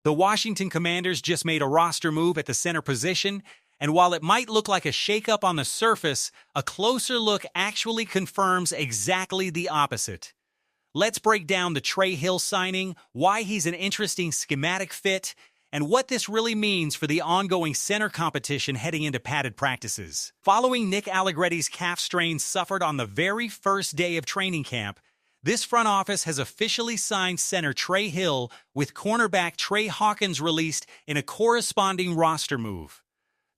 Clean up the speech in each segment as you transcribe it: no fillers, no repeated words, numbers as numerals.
The Washington Commanders just made a roster move at the center position, and while it might look like a shakeup on the surface, a closer look actually confirms exactly the opposite. Let's break down the Trey Hill signing, why he's an interesting schematic fit, and what this really means for the ongoing center competition heading into padded practices. Following Nick Allegretti's calf strain suffered on the very first day of training camp, this front office has officially signed center Trey Hill with cornerback Tre Hawkins released in a corresponding roster move.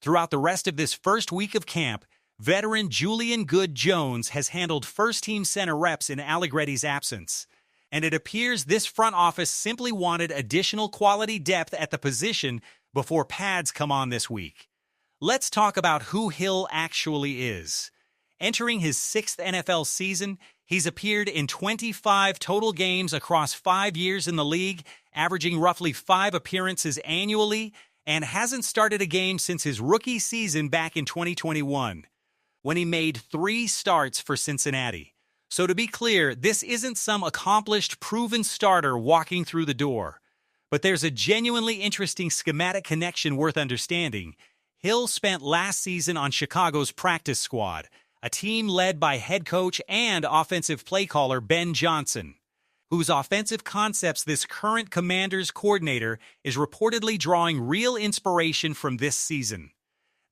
Throughout the rest of this first week of camp, veteran Julian Good-Jones has handled first-team center reps in Allegretti's absence, and it appears this front office simply wanted additional quality depth at the position before pads come on this week. Let's talk about who Hill actually is. Entering his 6th NFL season, he's appeared in 25 total games across 5 years in the league, averaging roughly 5 appearances annually, and hasn't started a game since his rookie season back in 2021, when he made 3 starts for Cincinnati. So to be clear, this isn't some accomplished, proven starter walking through the door. But there's a genuinely interesting schematic connection worth understanding. Hill spent last season on Chicago's practice squad, a team led by head coach and offensive play caller Ben Johnson, whose offensive concepts this current Commanders coordinator is reportedly drawing real inspiration from this season.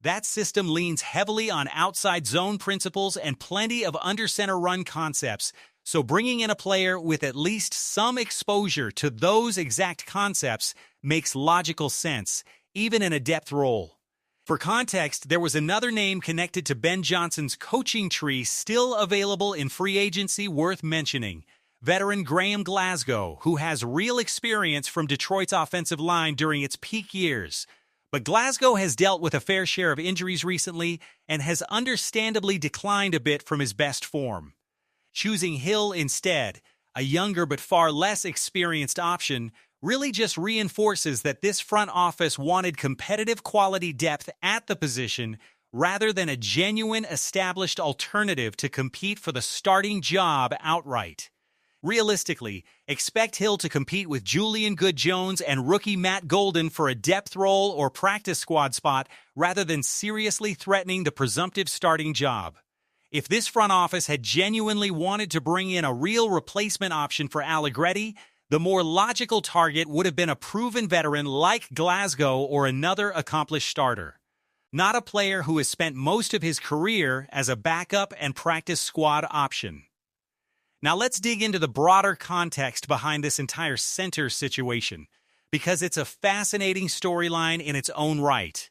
That system leans heavily on outside zone principles and plenty of under-center run concepts, so bringing in a player with at least some exposure to those exact concepts makes logical sense, even in a depth role. For context, there was another name connected to Ben Johnson's coaching tree still available in free agency worth mentioning: veteran Graham Glasgow, who has real experience from Detroit's offensive line during its peak years. But Glasgow has dealt with a fair share of injuries recently and has understandably declined a bit from his best form. Choosing Hill instead, a younger but far less experienced option, really just reinforces that this front office wanted competitive quality depth at the position rather than a genuine established alternative to compete for the starting job outright. Realistically, expect Hill to compete with Julian Good-Jones and rookie Matt Golden for a depth role or practice squad spot rather than seriously threatening the presumptive starting job. If this front office had genuinely wanted to bring in a real replacement option for Allegretti, the more logical target would have been a proven veteran like Glasgow or another accomplished starter, not a player who has spent most of his career as a backup and practice squad option. Now let's dig into the broader context behind this entire center situation, because it's a fascinating storyline in its own right.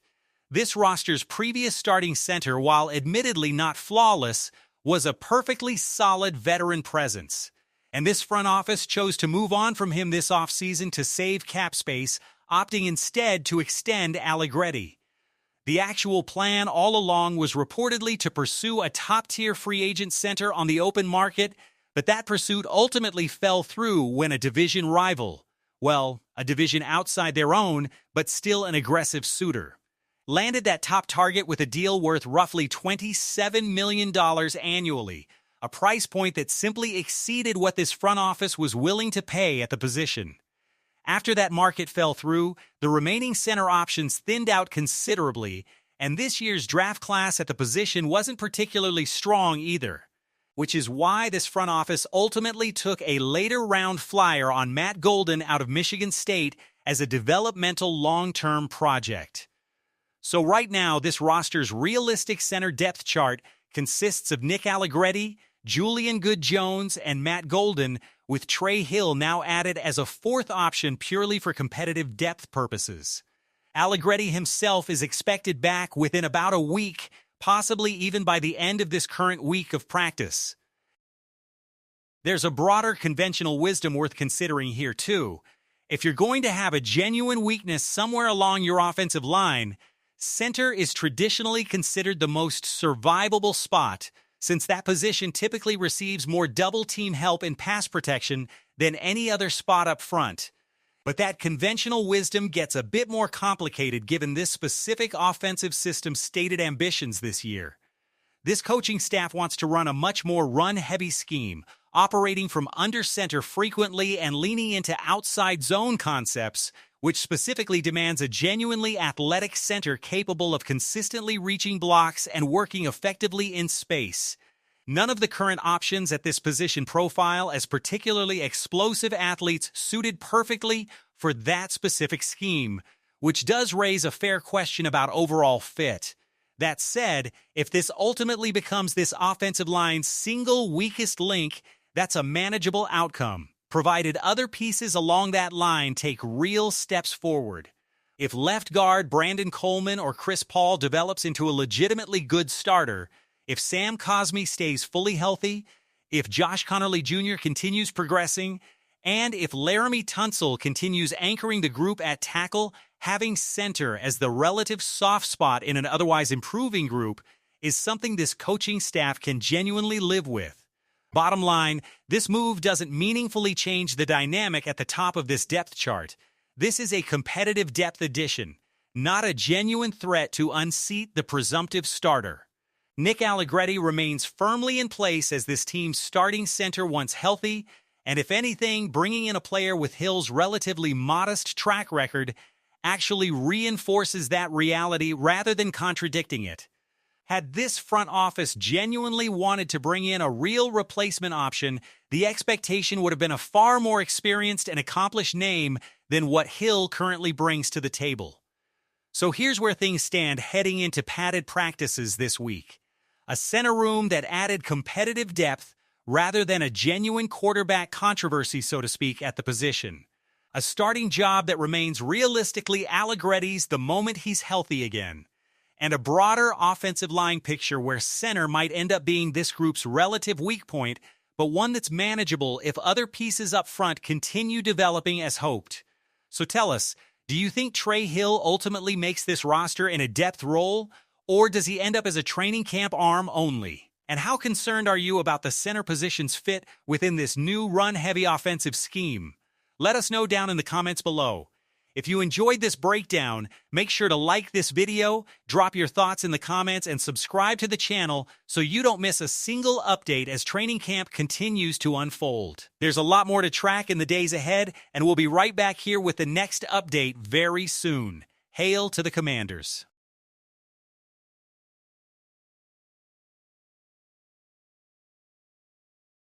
This roster's previous starting center, while admittedly not flawless, was a perfectly solid veteran presence. And this front office chose to move on from him this offseason to save cap space, opting instead to extend Allegretti. The actual plan all along was reportedly to pursue a top-tier free agent center on the open market, but that pursuit ultimately fell through when a division rival, well, a division outside their own, but still an aggressive suitor, landed that top target with a deal worth roughly $27 million annually, a price point that simply exceeded what this front office was willing to pay at the position. After that market fell through, the remaining center options thinned out considerably, and this year's draft class at the position wasn't particularly strong either, which is why this front office ultimately took a later-round flyer on Matt Golden out of Michigan State as a developmental long-term project. So right now, this roster's realistic center depth chart consists of Nick Allegretti, Julian Good-Jones, and Matt Golden, with Trey Hill now added as a 4th option purely for competitive depth purposes. Allegretti himself is expected back within about a week, possibly even by the end of this current week of practice. There's a broader conventional wisdom worth considering here too. If you're going to have a genuine weakness somewhere along your offensive line, center is traditionally considered the most survivable spot, since that position typically receives more double-team help in pass protection than any other spot up front. But that conventional wisdom gets a bit more complicated given this specific offensive system's stated ambitions this year. This coaching staff wants to run a much more run-heavy scheme, operating from under center frequently and leaning into outside zone concepts, which specifically demands a genuinely athletic center capable of consistently reaching blocks and working effectively in space. None of the current options at this position profile as particularly explosive athletes suited perfectly for that specific scheme, which does raise a fair question about overall fit. That said, if this ultimately becomes this offensive line's single weakest link, that's a manageable outcome, provided other pieces along that line take real steps forward. If left guard Brandon Coleman or Chris Paul develops into a legitimately good starter, if Sam Cosmi stays fully healthy, if Josh Connerly Jr. continues progressing, and if Laramie Tunsil continues anchoring the group at tackle, having center as the relative soft spot in an otherwise improving group is something this coaching staff can genuinely live with. Bottom line, this move doesn't meaningfully change the dynamic at the top of this depth chart. This is a competitive depth addition, not a genuine threat to unseat the presumptive starter. Nick Allegretti remains firmly in place as this team's starting center once healthy, and if anything, bringing in a player with Hill's relatively modest track record actually reinforces that reality rather than contradicting it. Had this front office genuinely wanted to bring in a real replacement option, the expectation would have been a far more experienced and accomplished name than what Hill currently brings to the table. So here's where things stand heading into padded practices this week. A center room that added competitive depth rather than a genuine quarterback controversy, so to speak, at the position. A starting job that remains realistically Allegretti's the moment he's healthy again. And a broader offensive line picture where center might end up being this group's relative weak point, but one that's manageable if other pieces up front continue developing as hoped. So tell us, do you think Trey Hill ultimately makes this roster in a depth role, or does he end up as a training camp arm only? And how concerned are you about the center position's fit within this new run-heavy offensive scheme? Let us know down in the comments below. If you enjoyed this breakdown, make sure to like this video, drop your thoughts in the comments, and subscribe to the channel so you don't miss a single update as training camp continues to unfold. There's a lot more to track in the days ahead, and we'll be right back here with the next update very soon. Hail to the Commanders.